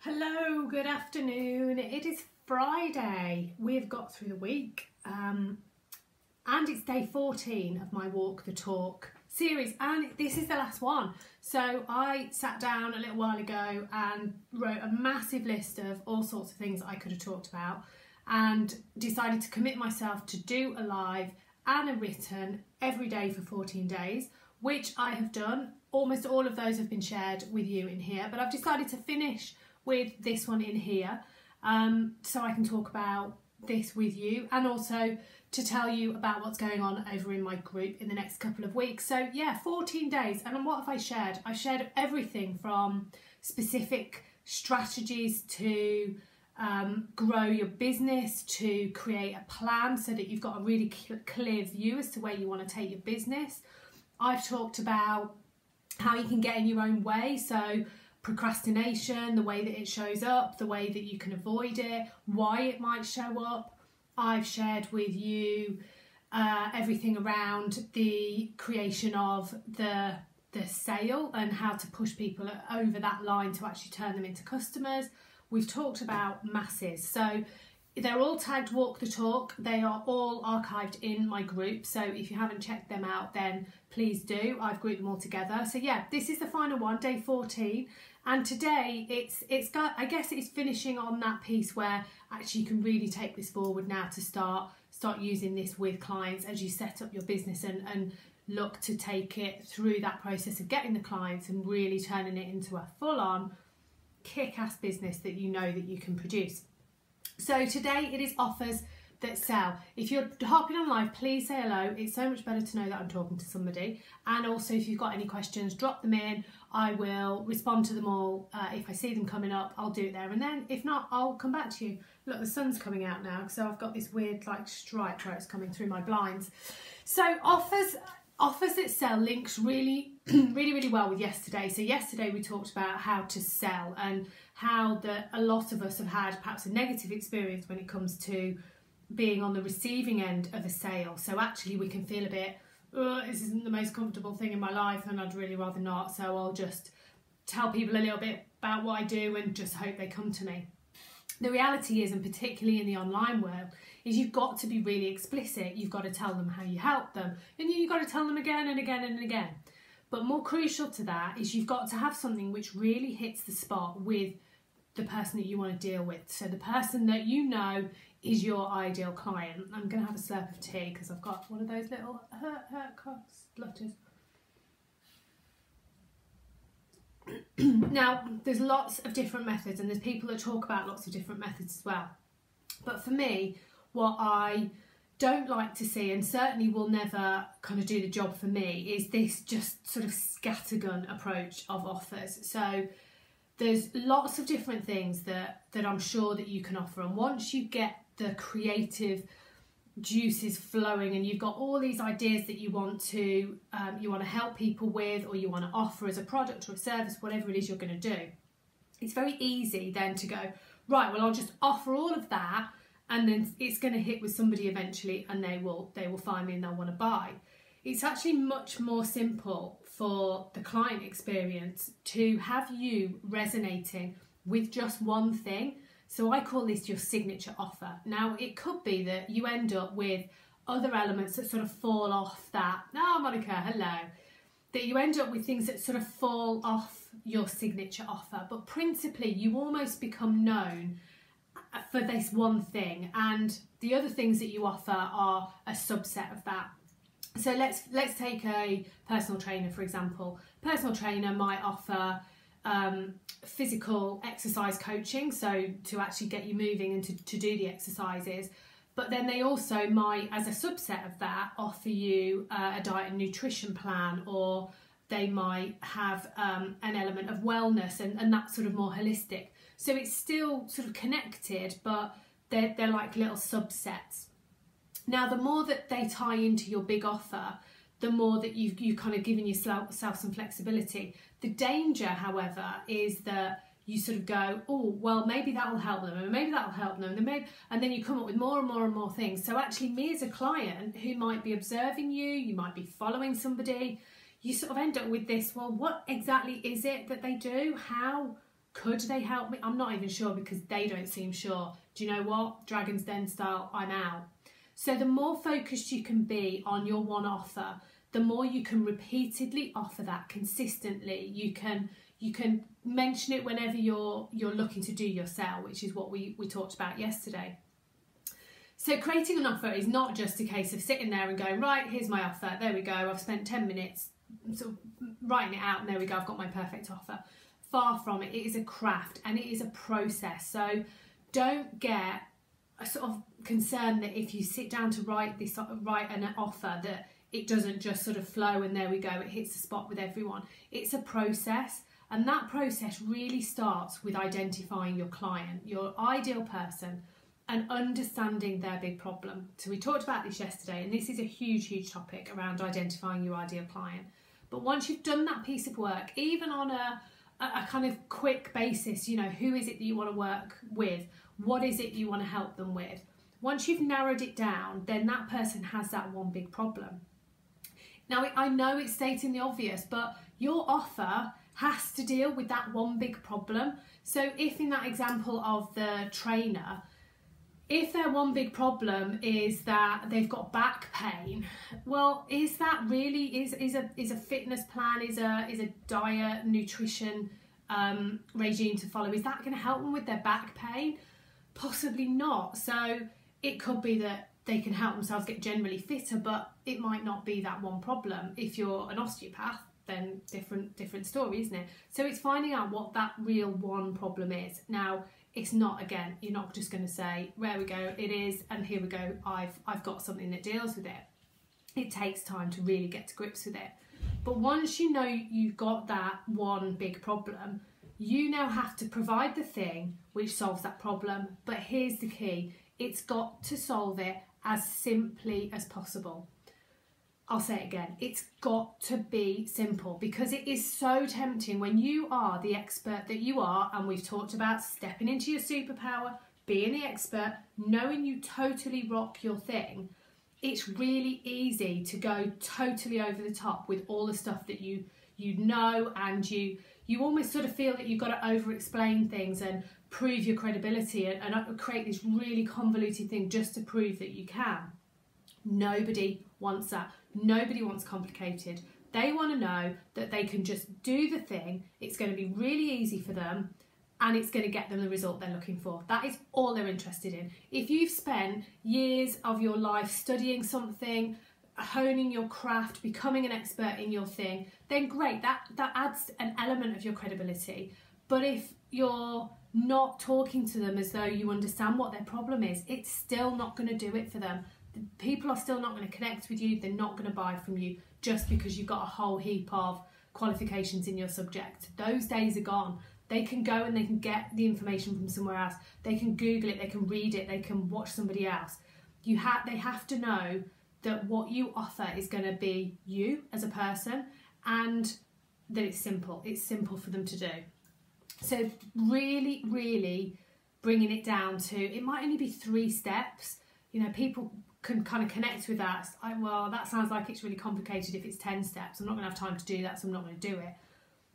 Hello, good afternoon. It is Friday. We've got through the week and it's day 14 of my Walk the Talk series, and this is the last one. So I sat down a little while ago and wrote a massive list of all sorts of things that I could have talked about and decided to commit myself to do a live and a written every day for 14 days, which I have done. Almost all of those have been shared with you in here, but I've decided to finish with this one in here so I can talk about this with you and also to tell you about what's going on over in my group in the next couple of weeks. So yeah, 14 days. And what have I shared? I shared everything from specific strategies to grow your business, to create a plan so that you've got a really clear view as to where you want to take your business. I've talked about how you can get in your own way, so procrastination, the way that it shows up, the way that you can avoid it, why it might show up. I've shared with you everything around the creation of the sale and how to push people over that line to actually turn them into customers. We've talked about masses. So they're all tagged Walk the Talk. They are all archived in my group. So if you haven't checked them out, then please do. I've grouped them all together. So yeah, this is the final one, day 14. And today I guess it's finishing on that piece where actually you can really take this forward now to start using this with clients as you set up your business and look to take it through that process of getting the clients and really turning it into a full-on kick-ass business that you know that you can produce. So today it is offers that sell. If you're hopping on live, please say hello. It's so much better to know that I'm talking to somebody. And also if you've got any questions, drop them in. I will respond to them all. If I see them coming up, I'll do it there and then. If not, I'll come back to you. Look, the sun's coming out now, so I've got this weird like stripe where it's coming through my blinds. So offers that sell links really well with yesterday. So yesterday we talked about how to sell and how a lot of us have had perhaps a negative experience when it comes to being on the receiving end of a sale. So actually we can feel a bit, this isn't the most comfortable thing in my life and I'd really rather not, so I'll just tell people a little bit about what I do and just hope they come to me. The reality is, and particularly in the online world, is you've got to be really explicit. You've got to tell them how you help them, and you've got to tell them again and again and again. But more crucial to that is you've got to have something which really hits the spot with the person that you want to deal with. So the person that you know is your ideal client. I'm going to have a slurp of tea because I've got one of those little splutters. Now, there's lots of different methods and there's people that talk about lots of different methods as well. But for me, what I don't like to see, and certainly will never kind of do the job for me, is this just sort of scattergun approach of offers. So there's lots of different things that I'm sure that you can offer, and once you get the creative juices flowing and you've got all these ideas that you want to help people with, or you want to offer as a product or a service, whatever it is you're going to do, it's very easy then to go, right, well, I'll just offer all of that and then it's going to hit with somebody eventually and they will find me and they'll want to buy. It's actually much more simple for the client experience to have you resonating with just one thing. So I call this your signature offer. Now, it could be that you end up with other elements that sort of fall off that, oh, Monica, hello, that you end up with things that sort of fall off your signature offer. But principally, you almost become known for this one thing, and the other things that you offer are a subset of that. So let's take a personal trainer, for example. Personal trainer might offer physical exercise coaching, so to actually get you moving and to do the exercises, but then they also might, as a subset of that, offer you a diet and nutrition plan, or they might have an element of wellness and that's sort of more holistic. So it's still sort of connected, but they're like little subsets. Now, the more that they tie into your big offer, the more that you've kind of given yourself some flexibility. The danger, however, is that you sort of go, oh, well, maybe that will help them, and maybe that will help them, and then you come up with more and more and more things. So actually, me as a client who might be observing you might be following somebody, you sort of end up with this, well, what exactly is it that they do? How Could they help me? I'm not even sure because they don't seem sure. Do you know what? Dragon's Den style, I'm out. So the more focused you can be on your one offer, the more you can repeatedly offer that consistently. You can mention it whenever you're looking to do your sale, which is what we talked about yesterday. So creating an offer is not just a case of sitting there and going, right, here's my offer, there we go, I've spent 10 minutes sort of writing it out and there we go, I've got my perfect offer. Far from it. It is a craft and it is a process. So don't get a sort of concerned that if you sit down to write an offer that it doesn't just sort of flow and there we go, it hits the spot with everyone. It's a process, and that process really starts with identifying your client, your ideal person, and understanding their big problem. So we talked about this yesterday, and this is a huge topic around identifying your ideal client. But once you've done that piece of work, even on a kind of quick basis, you know, who is it that you want to work with? What is it you want to help them with? Once you've narrowed it down, then that person has that one big problem. Now, I know it's stating the obvious, but your offer has to deal with that one big problem. So if in that example of the trainer, if their one big problem is that they've got back pain, well, is that really is a fitness plan, is a diet, nutrition regime to follow? Is that going to help them with their back pain? Possibly not. So it could be that they can help themselves get generally fitter, but it might not be that one problem. If you're an osteopath, then different story, isn't it? So it's finding out what that real one problem is. Now, it's not, again, you're not just going to say, there we go, it is, and here we go, I've got something that deals with it. It takes time to really get to grips with it. But once you know you've got that one big problem, you now have to provide the thing which solves that problem. But here's the key, it's got to solve it as simply as possible. I'll say it again, it's got to be simple, because it is so tempting when you are the expert that you are, and we've talked about stepping into your superpower, being the expert, knowing you totally rock your thing. It's really easy to go totally over the top with all the stuff that you know, and you almost sort of feel that you've got to over-explain things and prove your credibility and create this really convoluted thing just to prove that you can. Nobody wants that. Nobody wants complicated. They want to know that they can just do the thing, it's going to be really easy for them, and it's going to get them the result they're looking for. That is all they're interested in. If you've spent years of your life studying something, honing your craft, becoming an expert in your thing, then great, that adds an element of your credibility. But if you're not talking to them as though you understand what their problem is, it's still not going to do it for them. People are still not going to connect with you, they're not going to buy from you just because you've got a whole heap of qualifications in your subject. Those days are gone. They can go and they can get the information from somewhere else. They can Google it, they can read it, they can watch somebody else. They have to know that what you offer is going to be you as a person, and that it's simple. It's simple for them to do. So really, really bringing it down to, it might only be 3 steps. You know, people can kind of connect with that. Well, that sounds like it's really complicated if it's 10 steps. I'm not going to have time to do that, so I'm not going to do it.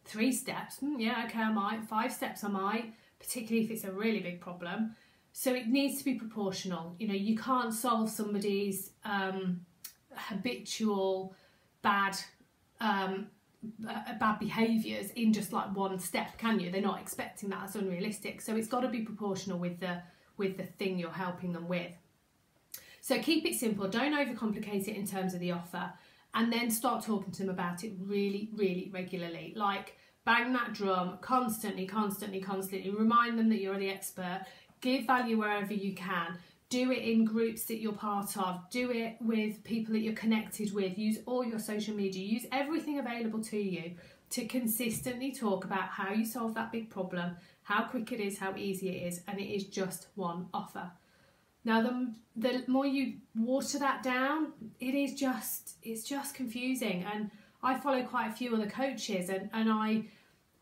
3 steps, yeah, okay, I might. 5 steps, I might, particularly if it's a really big problem. So it needs to be proportional. You know, you can't solve somebody's habitual bad behaviours in just like 1 step, can you? They're not expecting that. It's unrealistic. So it's got to be proportional with the thing you're helping them with. So keep it simple, don't overcomplicate it in terms of the offer, and then start talking to them about it really, really regularly. Like, bang that drum constantly, remind them that you're the expert, give value wherever you can, do it in groups that you're part of, do it with people that you're connected with, use all your social media, use everything available to you to consistently talk about how you solve that big problem, how quick it is, how easy it is, and it is just one offer. Now, the more you water that down, it's just confusing. And I follow quite a few other coaches, and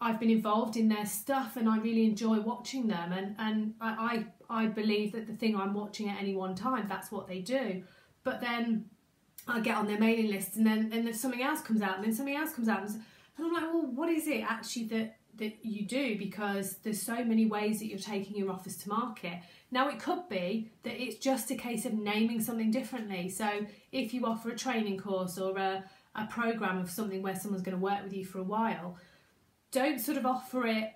I've been involved in their stuff, and I really enjoy watching them. And I believe that the thing I'm watching at any one time, that's what they do. But then I get on their mailing list, and then something else comes out, and then something else comes out, and I'm like, well, what is it actually that you do, because there's so many ways that you're taking your offers to market. Now, it could be that it's just a case of naming something differently. So if you offer a training course or a program of something where someone's going to work with you for a while, don't sort of offer it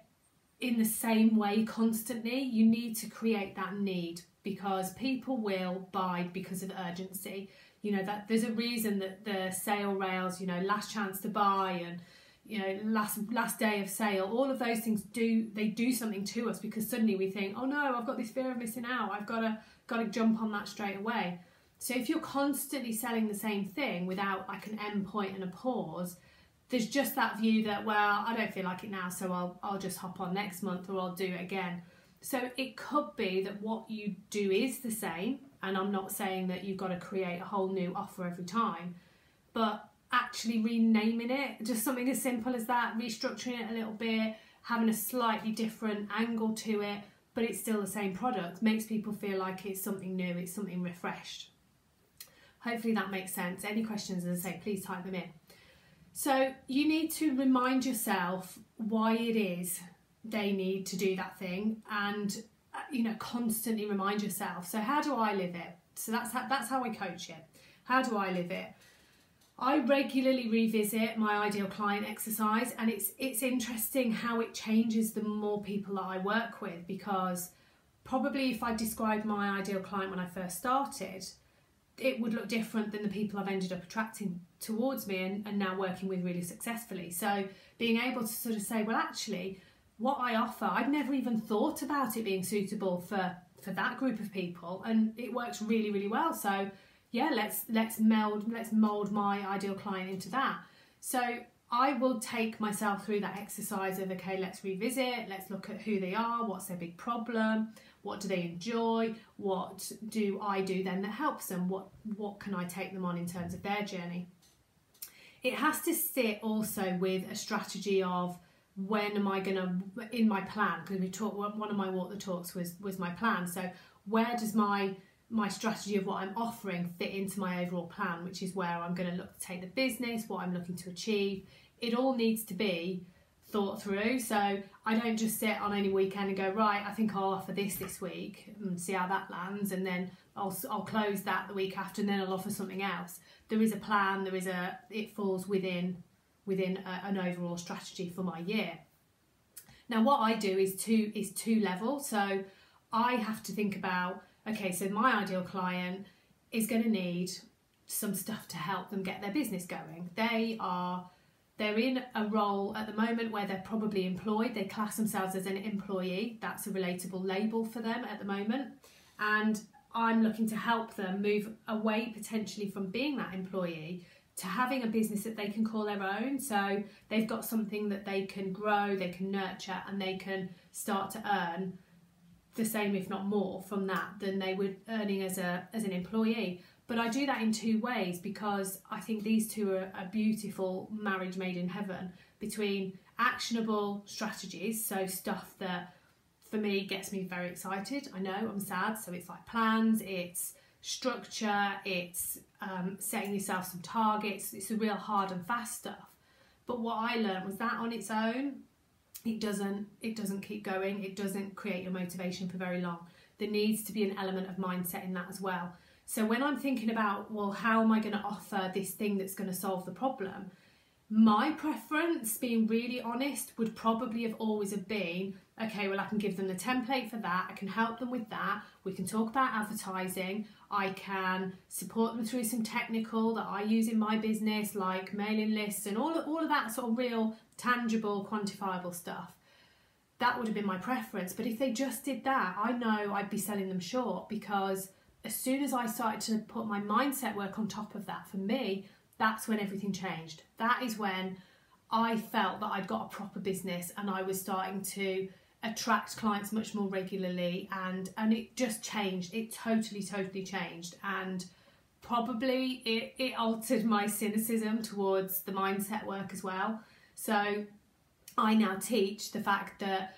in the same way constantly. You need to create that need, because people will buy because of urgency. You know, that there's a reason that the sale rails, you know, last chance to buy and, you know, last day of sale, all of those things do something to us, because suddenly we think, oh no, I've got this fear of missing out, I've got to jump on that straight away. So if you're constantly selling the same thing without like an end point and a pause, there's just that view that, well, I don't feel like it now, so I'll just hop on next month, or I'll do it again. So it could be that what you do is the same, and I'm not saying that you've got to create a whole new offer every time, but actually renaming it, just something as simple as that, restructuring it a little bit, having a slightly different angle to it, but it's still the same product, makes people feel like it's something new, it's something refreshed. Hopefully that makes sense. Any questions, as I say, please type them in. So you need to remind yourself why it is they need to do that thing, and you know, constantly remind yourself. So how do I live it? So that's how I coach it. How do I live it? I regularly revisit my ideal client exercise, and it's interesting how it changes the more people that I work with, because probably if I described my ideal client when I first started, it would look different than the people I've ended up attracting towards me and now working with really successfully. So being able to sort of say, well, actually, what I offer, I'd never even thought about it being suitable for that group of people, and it works really, really well. So yeah, let's mold my ideal client into that. So I will take myself through that exercise of, okay, let's revisit, let's look at who they are, what's their big problem, what do they enjoy, what do I do then that helps them, what can I take them on in terms of their journey. It has to sit also with a strategy of, when am I going to, in my plan, because we talked, one of my Walk the Talks was my plan. So where does my strategy of what I'm offering fit into my overall plan, which is where I'm going to look to take the business, what I'm looking to achieve. It all needs to be thought through. So I don't just sit on any weekend and go, right, I think I'll offer this week and see how that lands, and then I'll close that the week after, and then I'll offer something else. There is a plan, it falls within an overall strategy for my year. Now what I do is two level. So I have to think about, okay, so my ideal client is going to need some stuff to help them get their business going. They're in a role at the moment where they're probably employed. They class themselves as an employee. That's a relatable label for them at the moment. And I'm looking to help them move away potentially from being that employee to having a business that they can call their own. So they've got something that they can grow, they can nurture, and they can start to earn the same, if not more, from that than they were earning as an employee. But I do that in two ways, because I think these two are a beautiful marriage made in heaven between actionable strategies, so stuff that for me gets me very excited. I know I'm sad, so it's like plans, it's structure, it's setting yourself some targets, it's the real hard and fast stuff. But what I learned was that on its own, it doesn't keep going, it doesn't create your motivation for very long. There needs to be an element of mindset in that as well. So when I'm thinking about, well, how am I going to offer this thing that's going to solve the problem, my preference, being really honest, would probably have always have been, okay, well, I can give them the template for that, I can help them with that, we can talk about advertising, I can support them through some technical that I use in my business, like mailing lists and all of that sort of real tangible, quantifiable stuff. That would have been my preference. But if they just did that, I know I'd be selling them short, because as soon as I started to put my mindset work on top of that, for me, that's when everything changed. That is when I felt that I'd got a proper business and I was starting to attract clients much more regularly, and it just changed. It totally changed, and probably it altered my cynicism towards the mindset work as well. So I now teach the fact that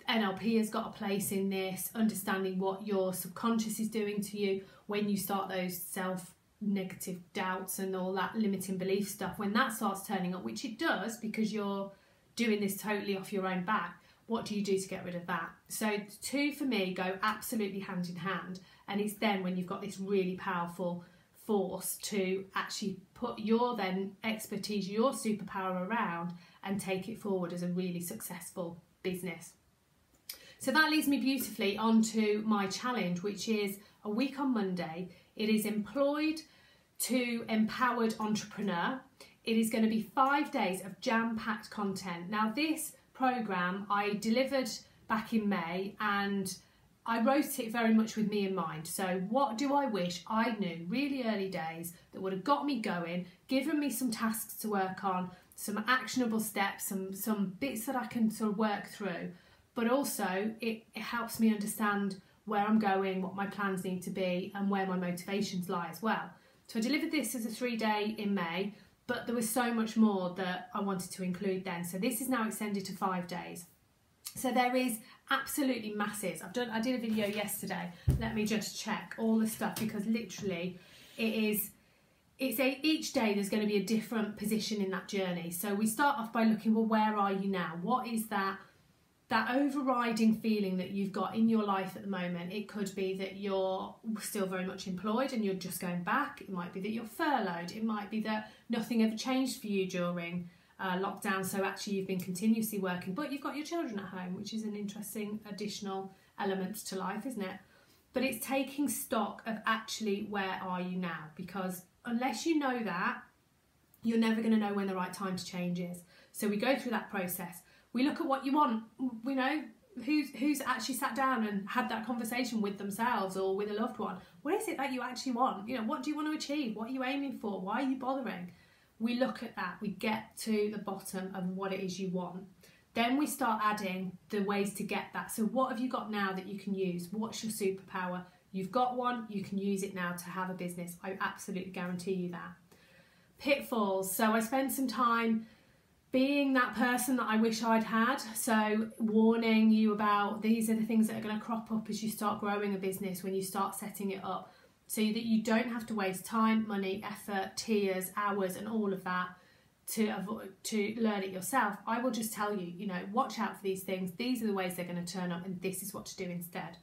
NLP has got a place in this, understanding what your subconscious is doing to you when you start those self-negative doubts and all that limiting belief stuff. When that starts turning up, which it does, because you're doing this totally off your own back, what do you do to get rid of that? So the two for me go absolutely hand in hand, and it's then when you've got this really powerful force to actually put your then expertise, your superpower around and take it forward as a really successful business. So that leads me beautifully onto my challenge, which is a week on Monday. It is Employed to Empowered Entrepreneur. It is going to be 5 days of jam-packed content. Now this programme I delivered back in May, and I wrote it very much with me in mind. So what do I wish I knew really early days that would have got me going, given me some tasks to work on, some actionable steps, some bits that I can sort of work through, but also it helps me understand where I'm going, what my plans need to be, and where my motivations lie as well. So I delivered this as a 3-day in May, but there was so much more that I wanted to include then. So this is now extended to 5 days. So there is absolutely masses. I did a video yesterday. Let me just check all the stuff, because literally each day there's going to be a different position in that journey. So we start off by looking, well, where are you now? What is that overriding feeling that you've got in your life at the moment? It could be that you're still very much employed and you're just going back. It might be that you're furloughed. It might be that nothing ever changed for you during lockdown, so actually you've been continuously working, but you've got your children at home, which is an interesting additional element to life, isn't it? But it's taking stock of actually where are you now, because unless you know that, you're never going to know when the right time to change is. So we go through that process. We look at what you want. We know who's actually sat down and had that conversation with themselves or with a loved one. What is it that you actually want? You know, what do you want to achieve? What are you aiming for? Why are you bothering? We look at that. We get to the bottom of what it is you want. Then we start adding the ways to get that. So what have you got now that you can use? What's your superpower? You've got one, you can use it now to have a business. I absolutely guarantee you that. Pitfalls. So I spend some time being that person that I wish I'd had. So warning you about, these are the things that are going to crop up as you start growing a business, when you start setting it up, so that you don't have to waste time, money, effort, tears, hours and all of that to learn it yourself. I will just tell you, you know, watch out for these things. These are the ways they're going to turn up, and this is what to do instead.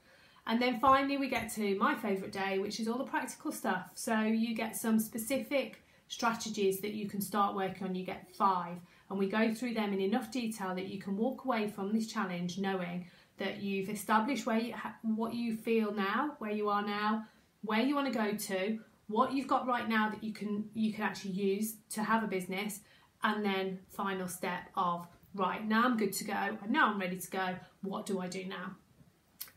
And then finally we get to my favourite day, which is all the practical stuff. So you get some specific strategies that you can start working on. You get 5, and we go through them in enough detail that you can walk away from this challenge knowing that you've established what you feel now, where you are now, where you want to go to, what you've got right now that you can actually use to have a business, and then final step of, right, now I'm good to go, I know I'm ready to go, what do I do now?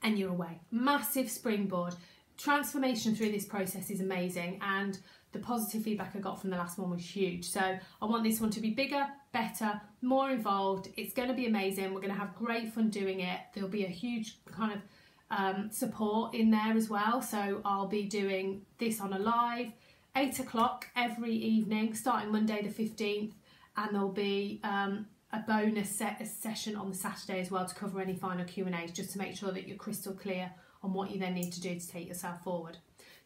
And you're away. Massive springboard. Transformation through this process is amazing, and the positive feedback I got from the last one was huge. So I want this one to be bigger, better, more involved. It's going to be amazing. We're going to have great fun doing it. There'll be a huge kind of support in there as well. So I'll be doing this on a live 8 o'clock every evening starting Monday the 15th, and there'll be a bonus session on the Saturday as well to cover any final Q&As, just to make sure that you're crystal clear on what you then need to do to take yourself forward.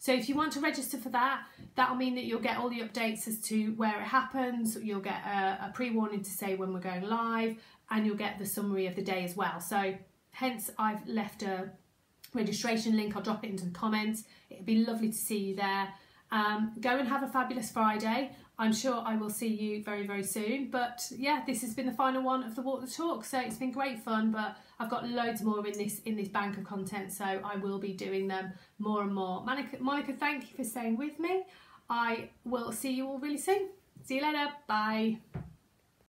So if you want to register for that, that'll mean that you'll get all the updates as to where it happens, you'll get a pre-warning to say when we're going live, and you'll get the summary of the day as well. So hence I've left a registration link. I'll drop it into the comments. It'd be lovely to see you there. Go and have a fabulous Friday. I'm sure I will see you very, very soon. But yeah, this has been the final one of the Walk the Talk. So it's been great fun, but I've got loads more in this bank of content. So I will be doing them more and more. Monica, thank you for staying with me. I will see you all really soon. See you later. Bye.